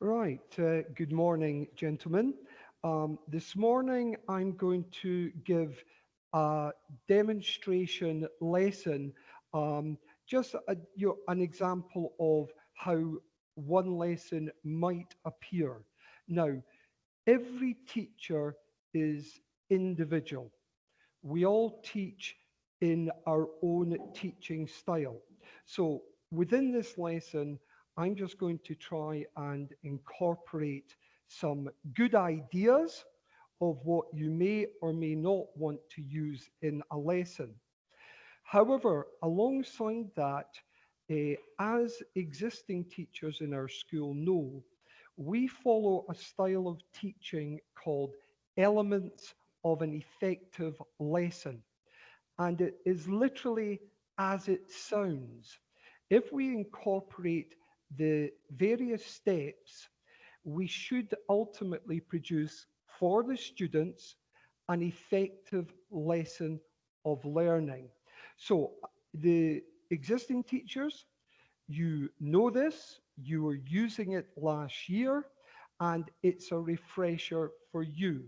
Right. Good morning, gentlemen. This morning, I'm going to give a demonstration lesson, just an example of how one lesson might appear. Now, every teacher is individual. We all teach in our own teaching style. So within this lesson, I'm just going to try and incorporate some good ideas of what you may or may not want to use in a lesson. However, alongside that, as existing teachers in our school know, we follow a style of teaching called elements of an effective lesson. And it is literally as it sounds. If we incorporate the various steps, we should ultimately produce for the students an effective lesson of learning. So, the existing teachers, you know this, you were using it last year, and it's a refresher for you.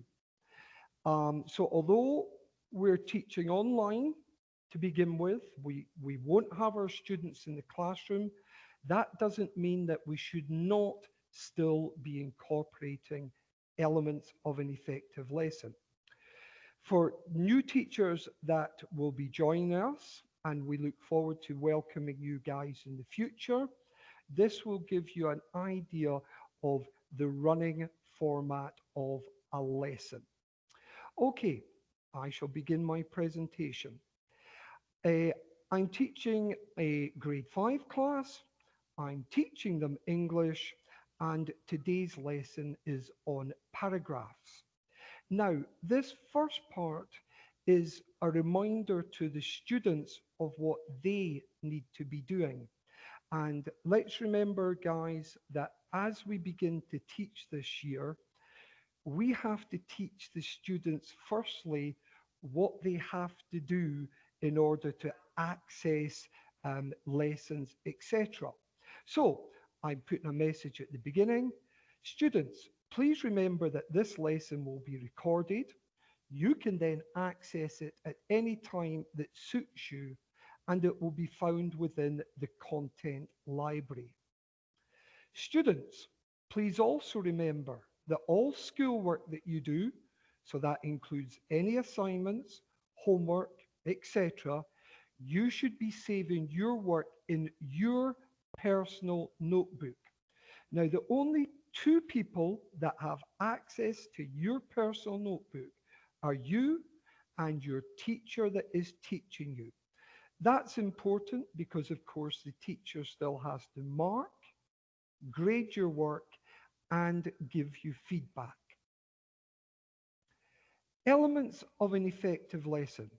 So although we're teaching online to begin with, we won't have our students in the classroom. That doesn't mean that we should not still be incorporating elements of an effective lesson. For new teachers that will be joining us, and we look forward to welcoming you guys in the future, this will give you an idea of the running format of a lesson. Okay, I shall begin my presentation. Uh, I'm teaching a grade 5 class. I'm teaching them English, and today's lesson is on paragraphs. Now, this first part is a reminder to the students of what they need to be doing. And let's remember, guys, that as we begin to teach this year, we have to teach the students, firstly, what they have to do in order to access lessons, etc. So I'm putting a message at the beginning. Students, please remember that this lesson will be recorded. You can then access it at any time that suits you, and it will be found within the content library. Students, please also remember that all schoolwork that you do, so that includes any assignments, homework, etc., you should be saving your work in your personal notebook. Now, the only two people that have access to your personal notebook are you and your teacher that is teaching you. That's important because, of course, the teacher still has to mark, grade your work, and give you feedback. Elements of an effective lesson.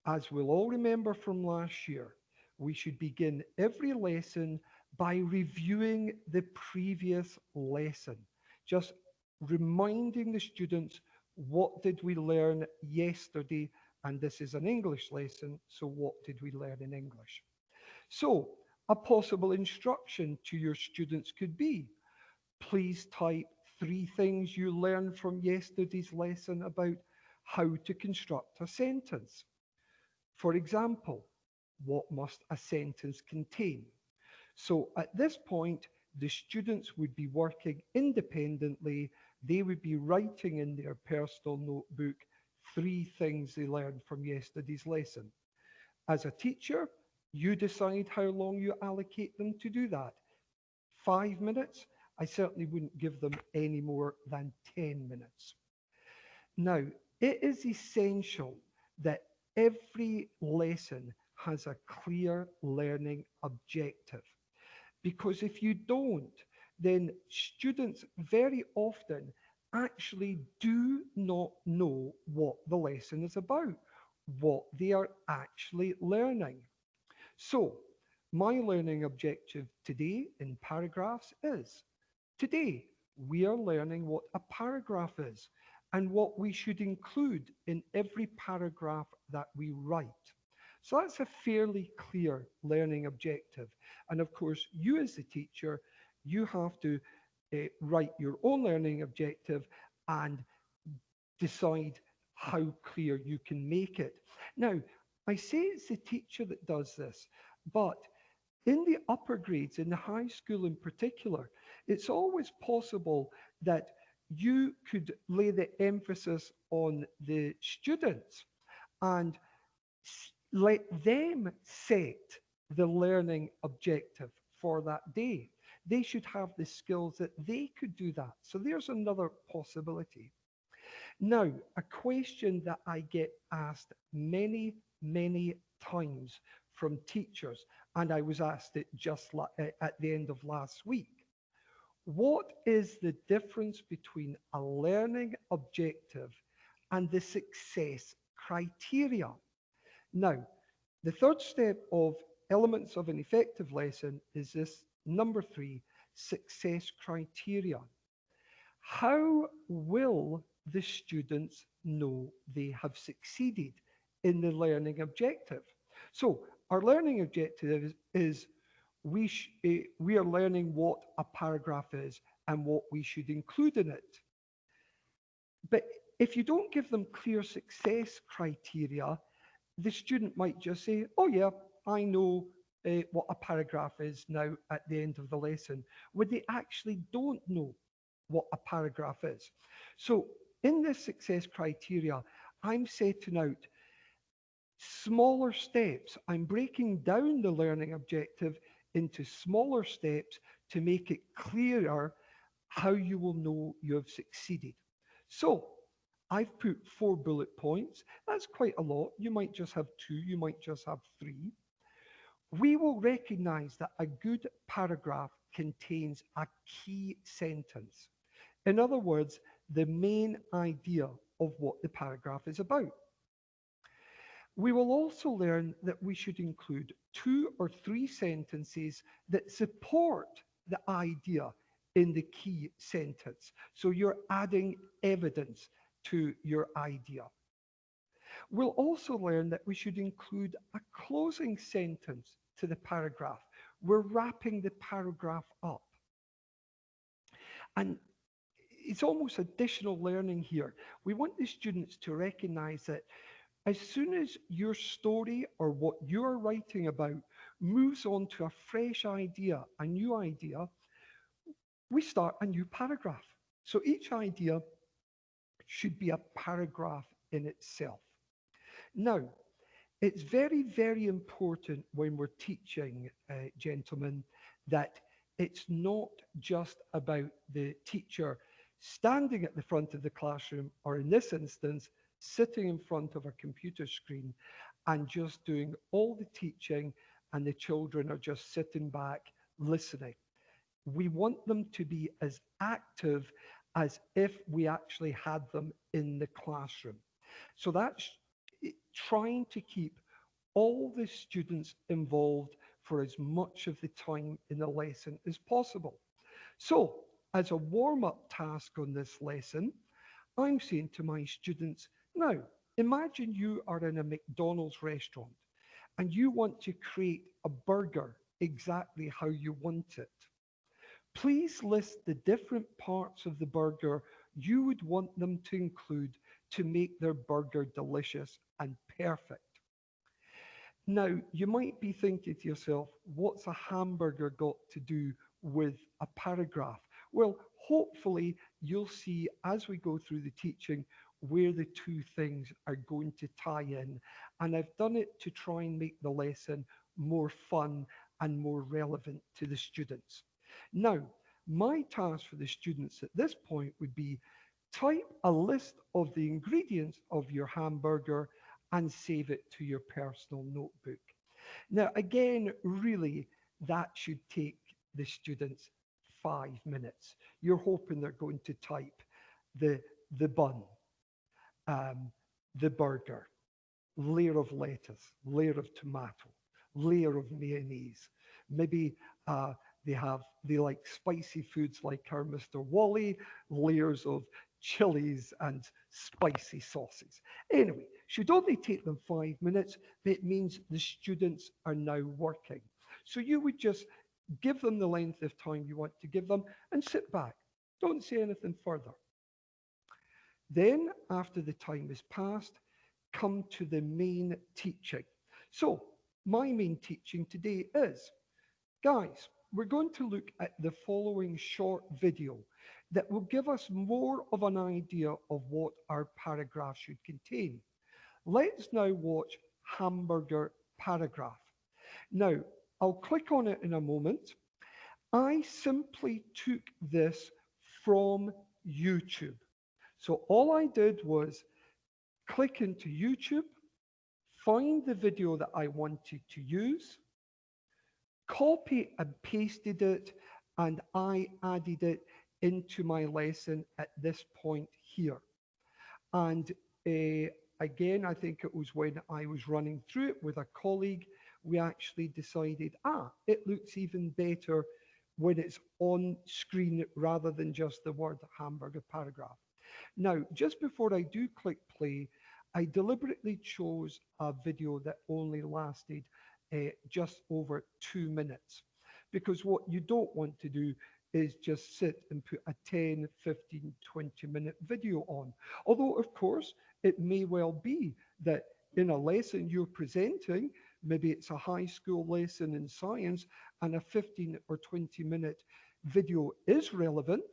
As we'll all remember from last year, we should begin every lesson by reviewing the previous lesson. Just reminding the students, what did we learn yesterday? And this is an English lesson, so what did we learn in English? So a possible instruction to your students could be, please type 3 things you learned from yesterday's lesson about how to construct a sentence. For example, what must a sentence contain? So at this point, the students would be working independently. They would be writing in their personal notebook 3 things they learned from yesterday's lesson. As a teacher, you decide how long you allocate them to do that. 5 minutes? I certainly wouldn't give them any more than 10 minutes. Now, it is essential that every lesson has a clear learning objective. Because if you don't, then students very often actually do not know what the lesson is about, what they are actually learning. So, my learning objective today in paragraphs is, today we are learning what a paragraph is and what we should include in every paragraph that we write. So that's a fairly clear learning objective. And of course, you as the teacher, you have to write your own learning objective and decide how clear you can make it. Now, I say it's the teacher that does this, but in the upper grades, in the high school in particular, it's always possible that you could lay the emphasis on the students and let them set the learning objective for that day. They should have the skills that they could do that. So there's another possibility. Now, a question that I get asked many, many times from teachers, and I was asked it just at the end of last week. What is the difference between a learning objective and the success criteria? Now, the third step of elements of an effective lesson is this number 3, success criteria. How will the students know they have succeeded in the learning objective? So our learning objective is we are learning what a paragraph is and what we should include in it. But if you don't give them clear success criteria, the student might just say, oh yeah, I know what a paragraph is now at the end of the lesson, when they actually don't know what a paragraph is. So in this success criteria, I'm setting out smaller steps. I'm breaking down the learning objective into smaller steps to make it clearer how you will know you have succeeded. So I've put 4 bullet points. That's quite a lot. You might just have 2, you might just have 3. We will recognize that a good paragraph contains a key sentence. In other words, the main idea of what the paragraph is about. We will also learn that we should include 2 or 3 sentences that support the idea in the key sentence. So you're adding evidence to your idea. We'll also learn that we should include a closing sentence to the paragraph. We're wrapping the paragraph up. And it's almost additional learning here. We want the students to recognize that as soon as your story or what you're writing about moves on to a fresh idea, a new idea, we start a new paragraph. So each idea should be a paragraph in itself. Now, it's very, very important when we're teaching, gentlemen, that it's not just about the teacher standing at the front of the classroom, or in this instance, sitting in front of a computer screen and just doing all the teaching and the children are just sitting back listening. We want them to be as active as if we actually had them in the classroom. So that's trying to keep all the students involved for as much of the time in the lesson as possible. So as a warm-up task on this lesson, I'm saying to my students, now imagine you are in a McDonald's restaurant and you want to create a burger exactly how you want it. Please list the different parts of the burger you would want them to include to make their burger delicious and perfect. Now, you might be thinking to yourself, what's a hamburger got to do with a paragraph? Well, hopefully you'll see as we go through the teaching where the 2 things are going to tie in. And I've done it to try and make the lesson more fun and more relevant to the students. Now, my task for the students at this point would be type a list of the ingredients of your hamburger and save it to your personal notebook. Now, again, really, that should take the students 5 minutes. You're hoping they're going to type the bun, the burger, layer of lettuce, layer of tomato, layer of mayonnaise. Maybe they like spicy foods like our Mr. Wally, layers of chilies and spicy sauces. Anyway, should only take them 5 minutes, but it means the students are now working. So you would just give them the length of time you want to give them and sit back Don't say anything further. Then, after the time is passed, come to the main teaching. So, my main teaching today is, guys, we're going to look at the following short video that will give us more of an idea of what our paragraph should contain. Let's now watch hamburger paragraph. Now, I'll click on it in a moment. I simply took this from YouTube. So all I did was click into YouTube, find the video that I wanted to use, copy and pasted it, and I added it into my lesson at this point here. And again, I think it was when I was running through it with a colleague, we actually decided, it looks even better when it's on screen rather than just the word hamburger paragraph. Now, just before I do click play, I deliberately chose a video that only lasted just over 2 minutes, because what you don't want to do is just sit and put a 10, 15, 20-minute video on. Although, of course, it may well be that in a lesson you're presenting, maybe it's a high school lesson in science, and a 15 or 20-minute video is relevant,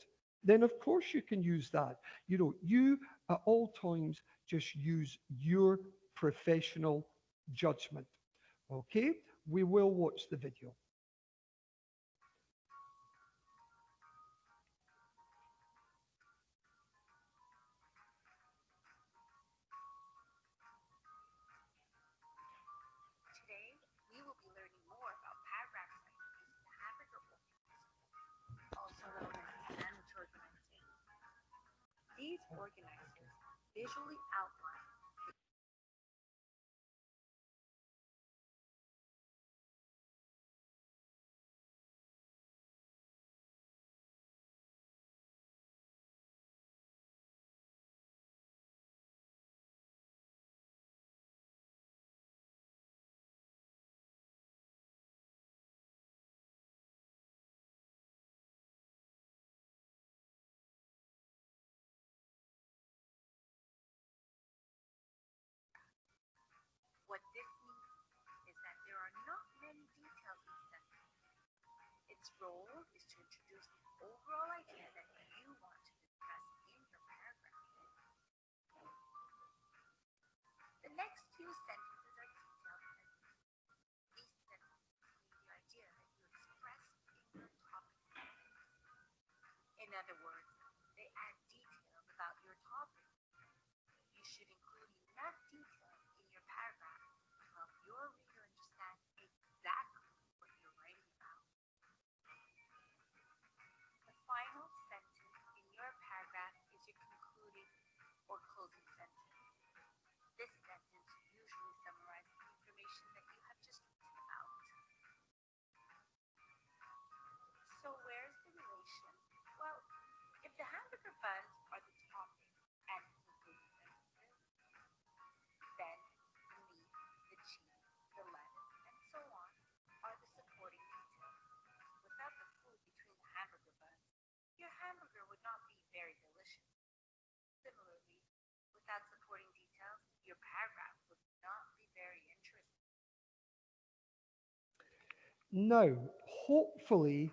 then of course you can use that. You at all times just use your professional judgment. Okay, we will watch the video. Now, hopefully,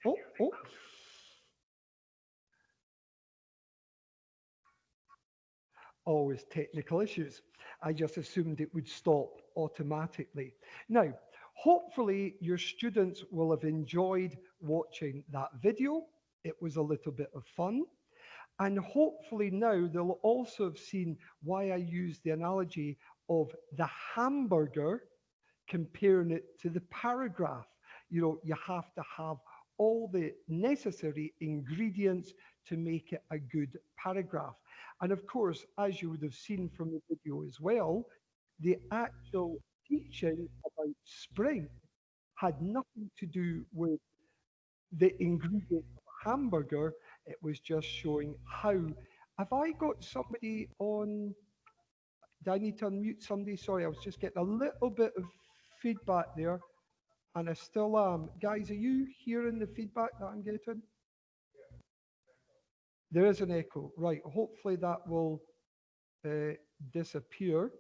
oh, oh, always technical issues. I just assumed it would stop automatically. Now, hopefully, your students will have enjoyed watching that video. It was a little bit of fun. And hopefully, now they'll also have seen why I use the analogy of the hamburger comparing it to the paragraph. You have to have all the necessary ingredients to make it a good paragraph. And of course, as you would have seen from the video as well, the actual teaching about spring had nothing to do with the ingredients of a hamburger. It was just showing how. Have I got somebody on? Do I need to unmute somebody? Sorry, I was just getting a little bit of feedback there, and I still am. Guys, are you hearing the feedback that I'm getting? There is an echo. Right. Hopefully that will uh, disappear.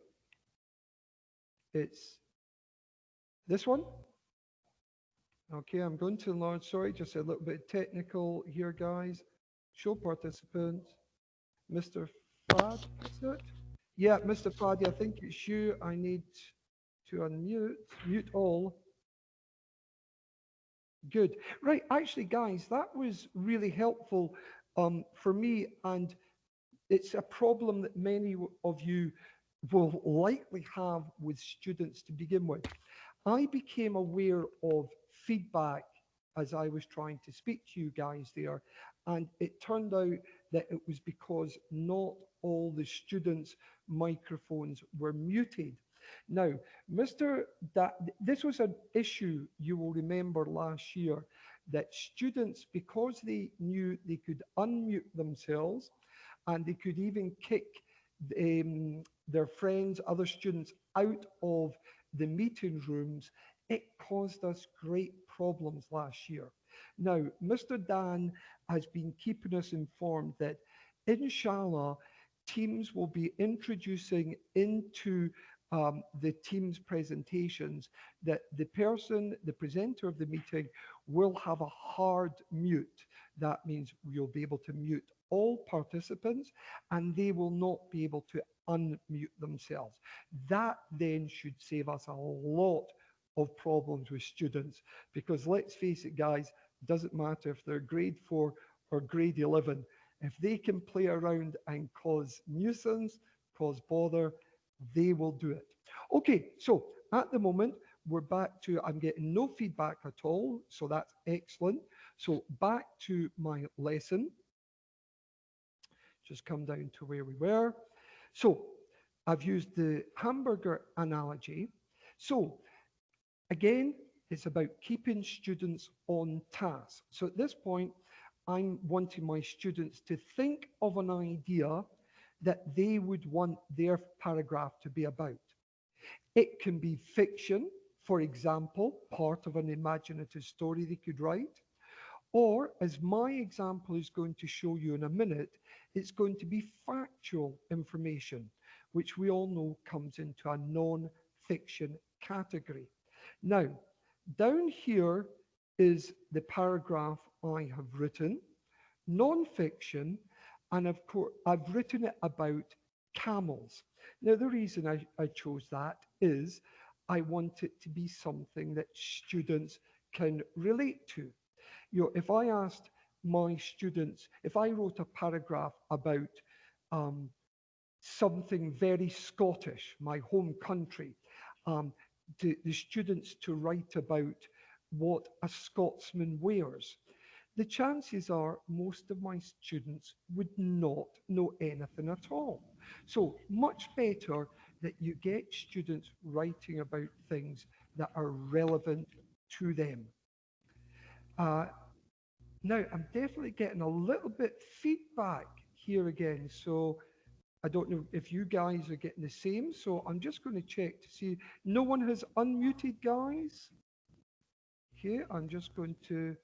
It's this one. Okay, I'm going to enlarge. Sorry, just a little bit technical here, guys. Show participants. Mr. Fad, is it? Yeah, Mr. Fadi, I think it's you. I need to unmute. Mute all. Good. Right. Actually, guys, that was really helpful for me. And it's a problem that many of you will likely have with students to begin with. I became aware of feedback as I was trying to speak to you guys there, and it turned out that it was because not all the students' microphones were muted. Now, this was an issue you will remember last year that students, because they knew they could unmute themselves and they could even kick their friends, other students out of the meeting rooms, it caused us great problems last year. Now, Mr. Dan has been keeping us informed that, inshallah, Teams will be introducing into the Teams presentations that the presenter of the meeting, will have a hard mute. That means you'll be able to mute all participants and they will not be able to unmute themselves. That then should save us a lot of problems with students because let's face it, guys, doesn't matter if they're grade 4 or grade 11. If they can play around and cause nuisance, cause bother, they will do it. Okay, so at the moment, we're back to, I'm getting no feedback at all, so that's excellent. So back to my lesson. Just come down to where we were. So I've used the hamburger analogy. So again, it's about keeping students on task. So at this point, I'm wanting my students to think of an idea that they would want their paragraph to be about. It can be fiction, for example, part of an imaginative story they could write. Or, as my example is going to show you in a minute, it's going to be factual information, which we all know comes into a non-fiction category. Now, down here is the paragraph I have written, non-fiction, and of course, I've written it about camels. Now, the reason I chose that is I want it to be something that students can relate to. If I asked my students, if I wrote a paragraph about um, something very Scottish, my home country, um, the students to write about what a Scotsman wears, the chances are most of my students would not know anything at all. So much better that you get students writing about things that are relevant to them. Uh, Now, I'm definitely getting a little bit feedback here again. So I don't know if you guys are getting the same. So I'm just going to check to see. No one has unmuted, guys. Okay, I'm just going to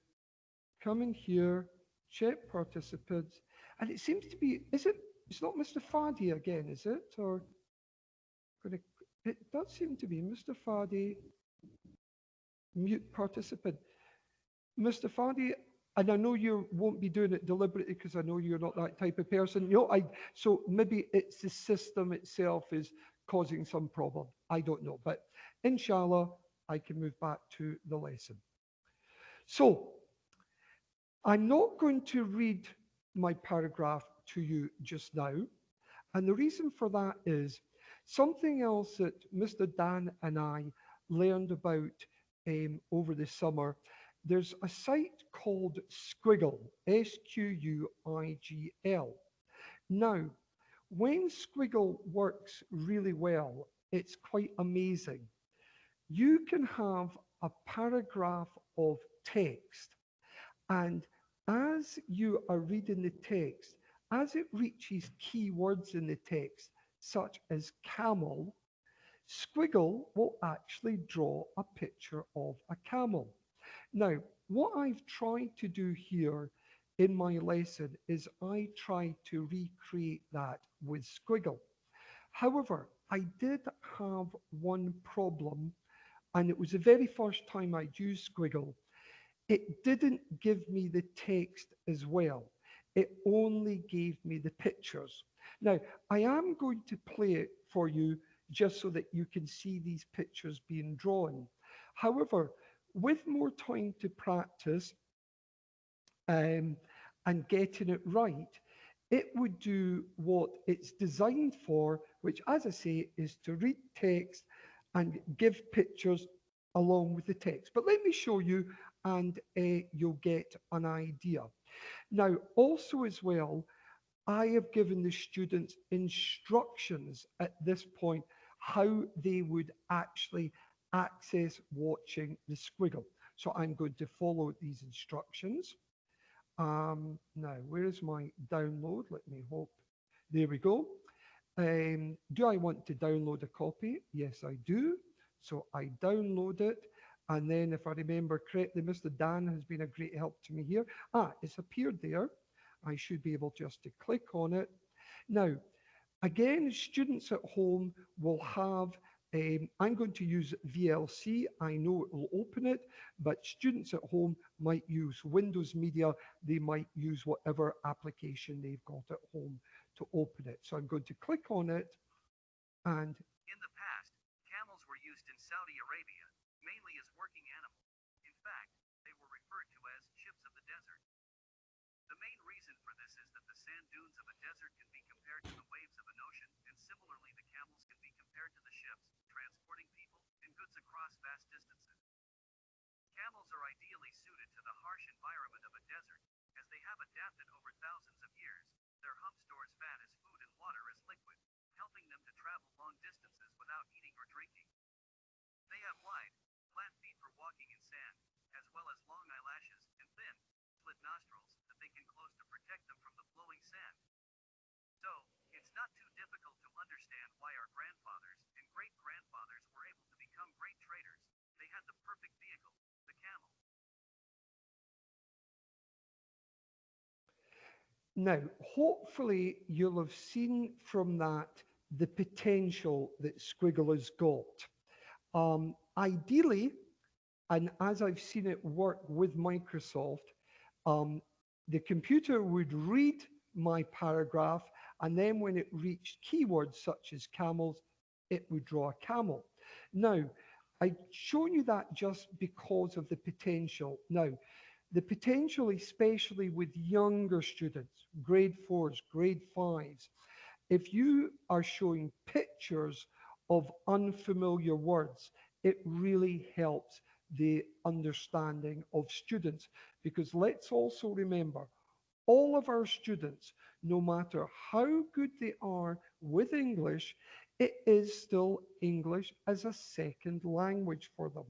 come in here, check participants. And it seems to be, is it, it's not Mr. Fadi again, is it? Or going to, it does seem to be Mr. Fadi, mute participant. Mr. Fadi, and I know you won't be doing it deliberately because I know you're not that type of person. So maybe it's the system itself is causing some problem. I don't know, but inshallah, I can move back to the lesson. So I'm not going to read my paragraph to you just now. And the reason for that is something else that Mr. Dan and I learned about over the summer. There's a site called Squiggle, Squigl. Now, when Squiggle works really well, it's quite amazing. You can have a paragraph of text, and as you are reading the text, as it reaches key words in the text, such as camel, Squiggle will actually draw a picture of a camel. Now, what I've tried to do here in my lesson is I tried to recreate that with Squiggle. However, I did have one problem, and it was the very first time I'd used Squiggle. It didn't give me the text as well. It only gave me the pictures. Now, I am going to play it for you just so that you can see these pictures being drawn. However, with more time to practice, um, and getting it right, it would do what it's designed for, which, as I say, is to read text and give pictures along with the text. But let me show you, and you'll get an idea. Now, also as well, I have given the students instructions at this point how they would actually access watching the squiggle. So I'm going to follow these instructions. Now, where is my download? Let me hope. There we go. Do I want to download a copy? Yes, I do. So I download it. And then if I remember correctly, Mr. Dan has been a great help to me here. It's appeared there. I should be able just to click on it. Now, again, students at home will have, I'm going to use VLC. I know it will open it, but students at home might use Windows Media. They might use whatever application they've got at home to open it. So I'm going to click on it, and In the past, camels were used in Saudi Arabia, mainly as working animals. In fact, they were referred to as ships of the desert. The main reason for this is that the sand dunes of a desert can be compared to the waves of an ocean, and similarly the camels can be compared to the ships, transporting people and goods across vast distances. Camels are ideally suited to the harsh environment of a desert, as they have adapted over thousands of years. Their hump stores fat as food and water as liquid, helping them to travel long distances without eating or drinking. They have wide, flat feet for walking in sand, as well as long eyelashes and thin, slit nostrils that they can close to protect them from the flowing sand. So, it's not too difficult to understand why our grandfathers and great-grandfathers were able to become great traders. They had the perfect vehicle, the camel. now hopefully you'll have seen from that the potential that Squiggle has got. Ideally, and as I've seen it work with Microsoft, um, the computer would read my paragraph, and then when it reached keywords such as camels, it would draw a camel. Now, I've shown you that just because of the potential. Now, the potential, especially with younger students, grade fours, grade fives, if you are showing pictures of unfamiliar words, it really helps the understanding of students. Because let's also remember, all of our students, no matter how good they are with English, it is still English as a second language for them.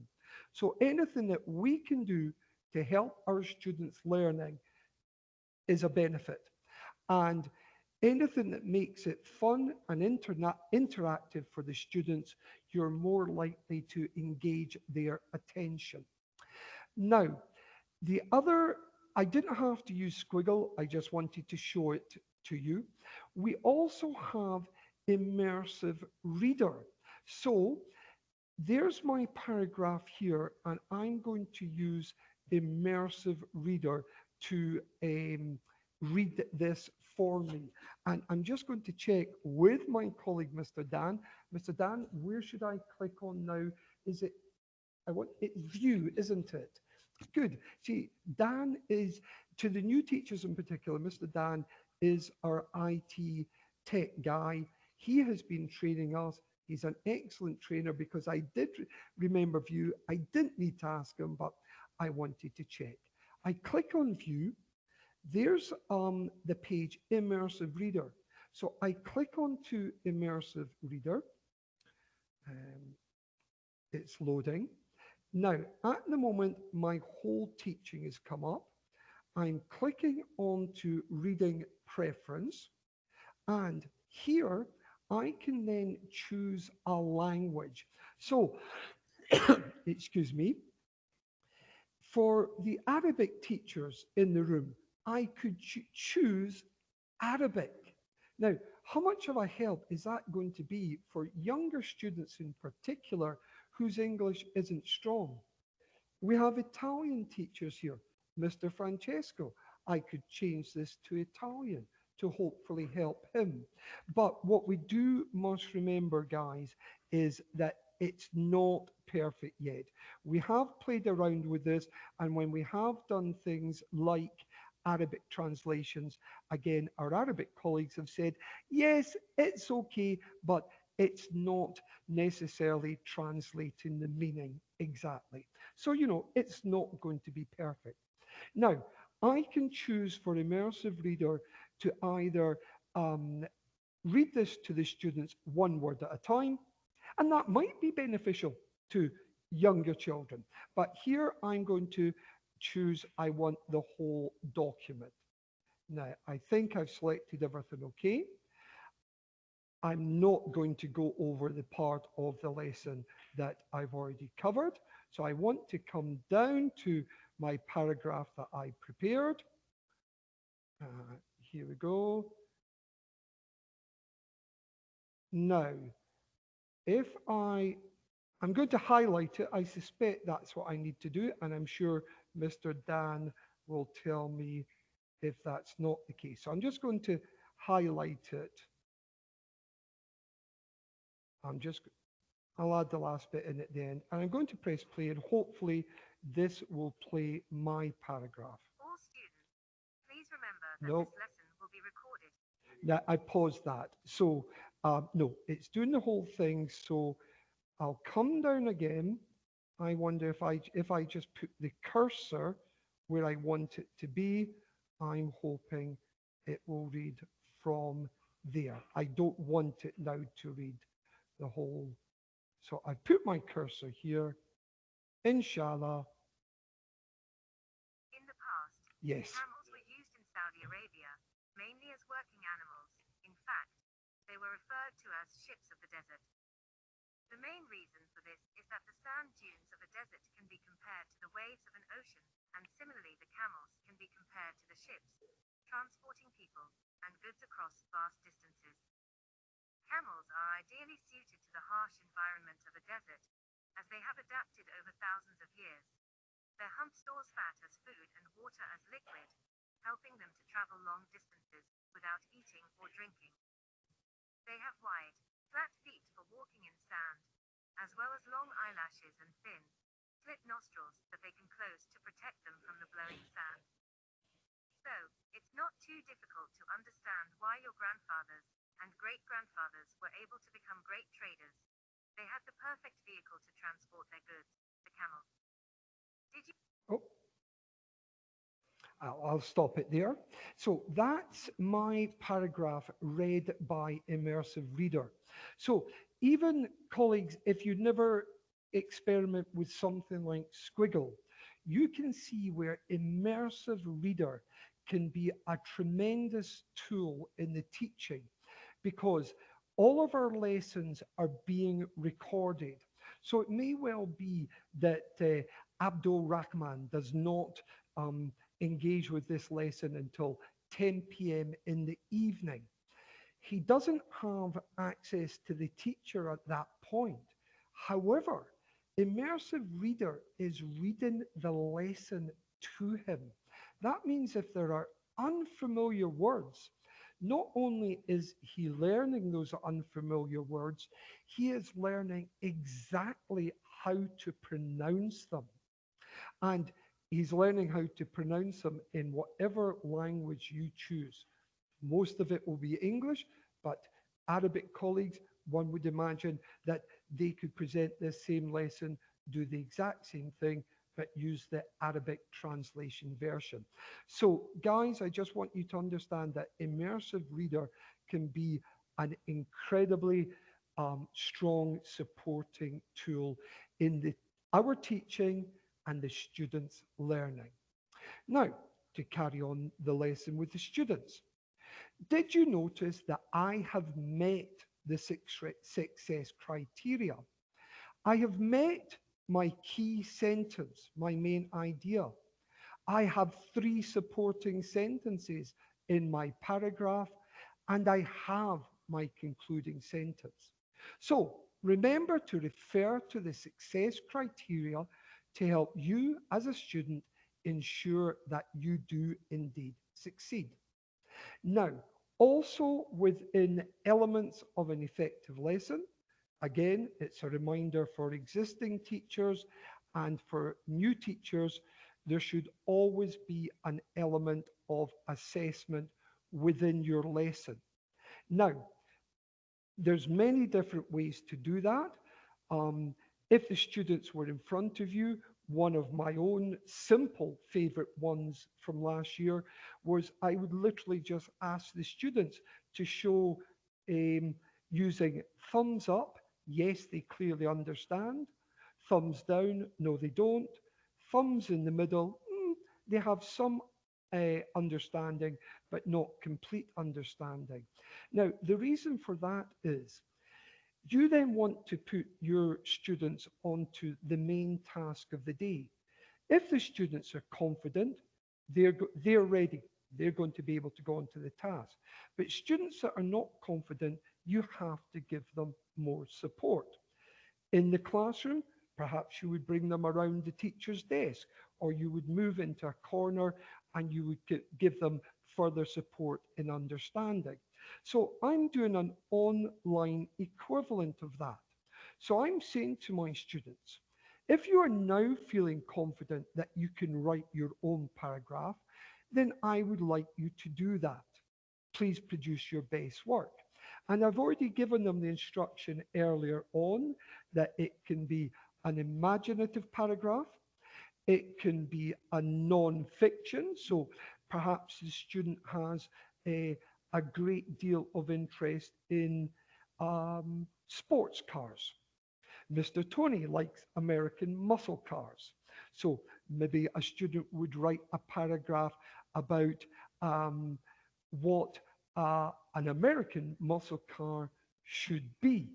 So anything that we can do to help our students learning is a benefit. And anything that makes it fun and interactive for the students, you're more likely to engage their attention. Now, the other, I didn't have to use Squiggle, I just wanted to show it to you. We also have immersive reader. So there's my paragraph here, and I'm going to use immersive reader to read this for me. And I'm just going to check with my colleague, Mr. Dan. Mr. Dan, where should I click on now? Is it, I want it view, isn't it? Good. See, Dan is, to the new teachers in particular, Mr. Dan is our IT tech guy. He has been training us. He's an excellent trainer because I did remember view. I didn't need to ask him, but I wanted to check. I click on view. There's the page immersive reader. So I click on to immersive reader. Um, it's loading. Now, at the moment, my whole teaching has come up. I'm clicking on to reading preference, and here I can then choose a language. So, excuse me, for the Arabic teachers in the room, I could choose Arabic. Now, how much of a help is that going to be for younger students in particular whose English isn't strong? We have Italian teachers here. Mr. Francesco, I could change this to Italian to hopefully help him. But what we do must remember, guys, is that it's not perfect yet. We have played around with this, and when we have done things like Arabic translations, again, our Arabic colleagues have said, yes, it's okay, but it's not necessarily translating the meaning exactly. So, it's not going to be perfect. Now, I can choose for immersive reader to either um, read this to the students one word at a time, and that might be beneficial to younger children. But here I'm going to choose, I want the whole document. Now, I think I've selected everything okay. I'm not going to go over the part of the lesson that I've already covered. So I want to come down to my paragraph that I prepared. Here we go. Now, if I'm going to highlight it. I suspect that's what I need to do. And I'm sure Mr. Dan will tell me if that's not the case. So I'm just going to highlight it. I'm just I'll add the last bit in at the end. And I'm going to press play, and hopefully this will play my paragraph. All students, please remember that No, this lesson will be recorded. now I paused that. So no, it's doing the whole thing. So I'll come down again. I wonder if I just put the cursor where I want it to be, I'm hoping it will read from there. I don't want it now to read the whole. So I put my cursor here. Inshallah, In the past, yes. camels were used in Saudi Arabia mainly as working animals. In fact, they were referred to as ships of the desert. The main reason for this is that the sand dunes of a desert can be compared to the waves of an ocean, and similarly the camels can be compared to the ships, transporting people and goods across vast distances. Camels are ideally suited to the harsh environment of a desert, as they have adapted over thousands of years. Their hump stores fat as food and water as liquid, helping them to travel long distances without eating or drinking. They have wide, flat feet for walking in sand, as well as long eyelashes and thin, slit nostrils that they can close to protect them from the blowing sand. So, it's not too difficult to understand why your grandfathers and great-grandfathers were able to become great traders. They had the perfect vehicle to transport their goods, the camel. Did you? Oh, I'll stop it there. So that's my paragraph read by Immersive Reader. So even colleagues, if you never experiment with something like Squiggle, you can see where Immersive Reader can be a tremendous tool in the teaching because all of our lessons are being recorded. So it may well be that Abdul Rahman does not engage with this lesson until 10 p.m. in the evening. He doesn't have access to the teacher at that point. However, Immersive Reader is reading the lesson to him. That means if there are unfamiliar words, not only is he learning those unfamiliar words, he is learning exactly how to pronounce them. And he's learning how to pronounce them in whatever language you choose. Most of it will be English, but Arabic colleagues, one would imagine that they could present this same lesson, do the exact same thing, but use the Arabic translation version. So, guys, I just want you to understand that Immersive Reader can be an incredibly strong supporting tool in our teaching and the students' learning. Now, to carry on the lesson with the students. Did you notice that I have met the success criteria? I have met my key sentence, my main idea. I have three supporting sentences in my paragraph, and I have my concluding sentence. So remember to refer to the success criteria to help you as a student ensure that you do indeed succeed. Now, also within elements of an effective lesson, again, it's a reminder for existing teachers and for new teachers, there should always be an element of assessment within your lesson. Now, there's many different ways to do that. Um, if the students were in front of you, one of my own simple favorite ones from last year was I would literally just ask the students to show um, using thumbs up, yes, they clearly understand, thumbs down, no, they don't, thumbs in the middle, they have some understanding, but not complete understanding. Now, the reason for that is you then want to put your students onto the main task of the day. If the students are confident, they're ready. They're going to be able to go on to the task. But students that are not confident, you have to give them more support. In the classroom, perhaps you would bring them around the teacher's desk, or you would move into a corner and you would give them further support in understanding. So I'm doing an online equivalent of that. So I'm saying to my students, if you are now feeling confident that you can write your own paragraph, then I would like you to do that. Please produce your best work. And I've already given them the instruction earlier on that it can be an imaginative paragraph, it can be a non-fiction. So perhaps the student has a great deal of interest in sports cars. Mr. Tony likes American muscle cars. So maybe a student would write a paragraph about um, what an American muscle car should be.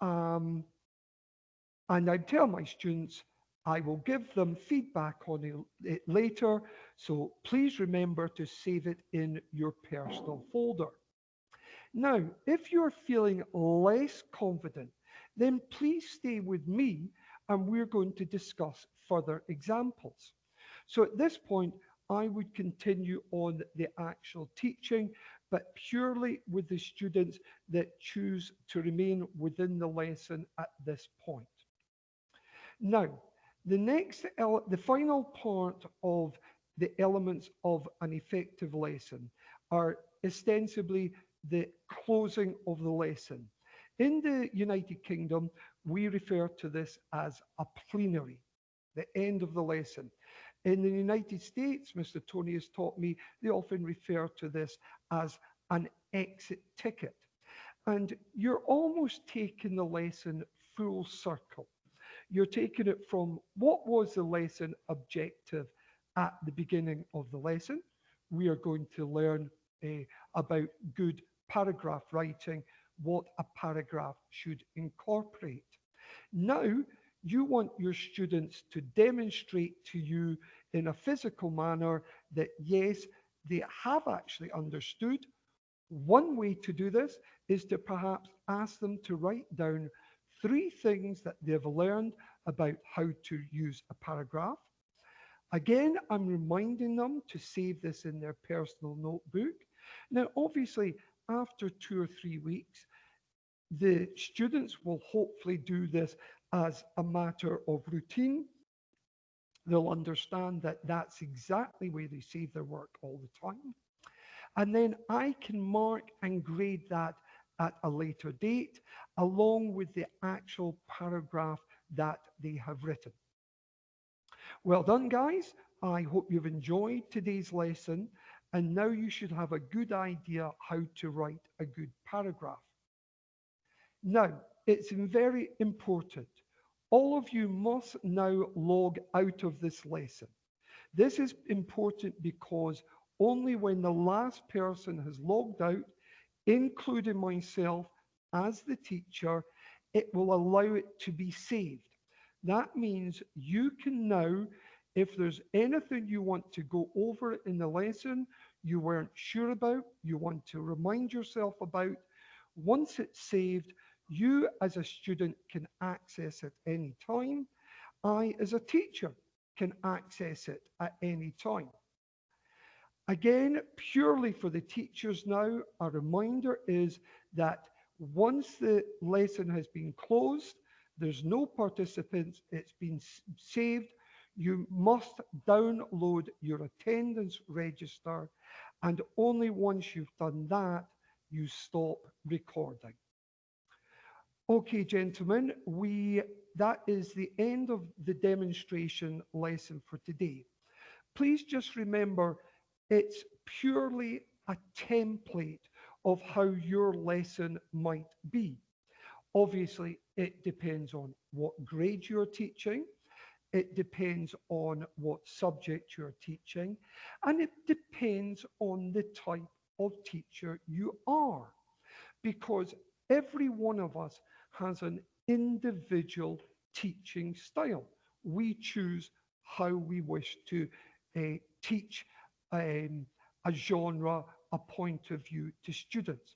Um, and I tell my students I will give them feedback on it later. So please remember to save it in your personal folder. Now, if you're feeling less confident, then please stay with me and we're going to discuss further examples. So at this point, I would continue on the actual teaching, but purely with the students that choose to remain within the lesson at this point. Now, the final part of the elements of an effective lesson are ostensibly the closing of the lesson. In the United Kingdom, we refer to this as a plenary, the end of the lesson. In the United States, Mr. Tony has taught me, they often refer to this as an exit ticket. And you're almost taking the lesson full circle. You're taking it from what was the lesson objective at the beginning of the lesson. We are going to learn about good paragraph writing, what a paragraph should incorporate. Now, you want your students to demonstrate to you in a physical manner that yes, they have actually understood. One way to do this is to perhaps ask them to write down three things that they've learned about how to use a paragraph. Again, I'm reminding them to save this in their personal notebook. Now, obviously, after 2 or 3 weeks, the students will hopefully do this as a matter of routine. They'll understand that that's exactly where they save their work all the time. And then I can mark and grade that at a later date, along with the actual paragraph that they have written. Well done, guys. I hope you've enjoyed today's lesson, and now you should have a good idea how to write a good paragraph. Now, it's very important. All of you must now log out of this lesson. This is important because only when the last person has logged out, including myself as the teacher, it will allow it to be saved. That means you can now If there's anything you want to go over in the lesson you weren't sure about, you want to remind yourself about, once it's saved, you as a student can access it any time. I, as a teacher, can access it at any time. Again, purely for the teachers now, a reminder is that once the lesson has been closed, there's no participants, it's been saved, you must download your attendance register, and only once you've done that, you stop recording. Okay, gentlemen, that is the end of the demonstration lesson for today. Please just remember it's purely a template of how your lesson might be. Obviously, it depends on what grade you're teaching, it depends on what subject you're teaching, and it depends on the type of teacher you are, because every one of us has an individual teaching style. We choose how we wish to teach um, a genre, a point of view to students.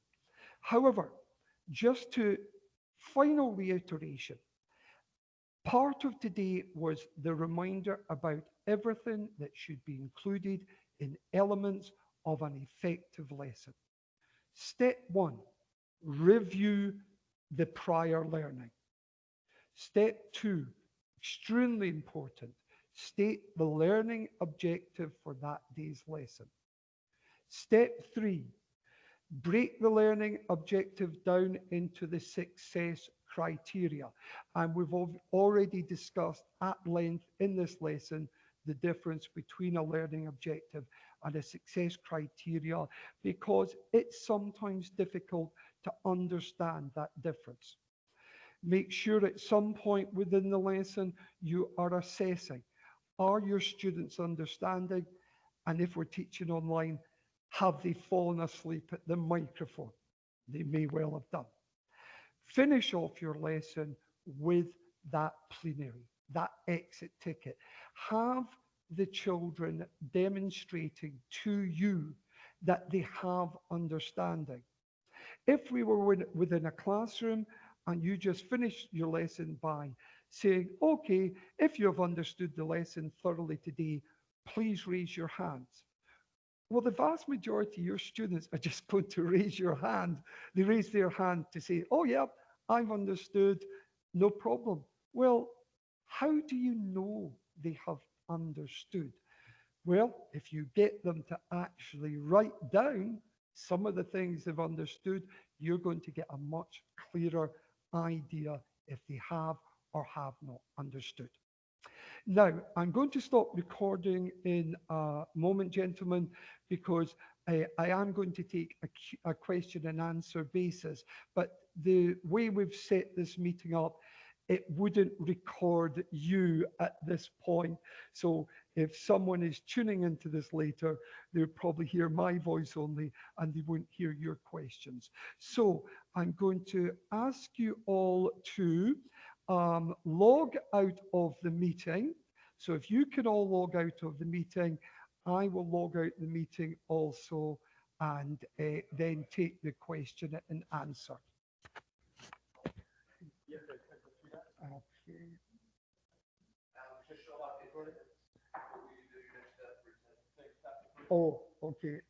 However, just to final reiteration, part of today was the reminder about everything that should be included in elements of an effective lesson. Step one, review the prior learning. Step two, extremely important, state the learning objective for that day's lesson. Step three, break the learning objective down into the success criteria. And we've already discussed at length in this lesson the difference between a learning objective and a success criteria, because it's sometimes difficult to understand that difference. Make sure at some point within the lesson you are assessing, are your students understanding? And if we're teaching online, have they fallen asleep at the microphone? They may well have done. Finish off your lesson with that plenary, that exit ticket. Have the children demonstrating to you that they have understanding. If we were within a classroom and you just finished your lesson by saying, okay, if you have understood the lesson thoroughly today, please raise your hands. Well, the vast majority of your students are just going to raise your hand. They raise their hand to say, oh, yeah, I've understood, no problem. Well, how do you know they have understood? Well, if you get them to actually write down some of the things they've understood, you're going to get a much clearer idea if they have or have not understood. Now, I'm going to stop recording in a moment, gentlemen, because I am going to take a question and answer basis. But the way we've set this meeting up, it wouldn't record you at this point. So if someone is tuning into this later, they'll probably hear my voice only and they won't hear your questions. So I'm going to ask you all to log out of the meeting. So if you can all log out of the meeting, I will log out the meeting also and then take the question and answer. Okay. Oh, okay.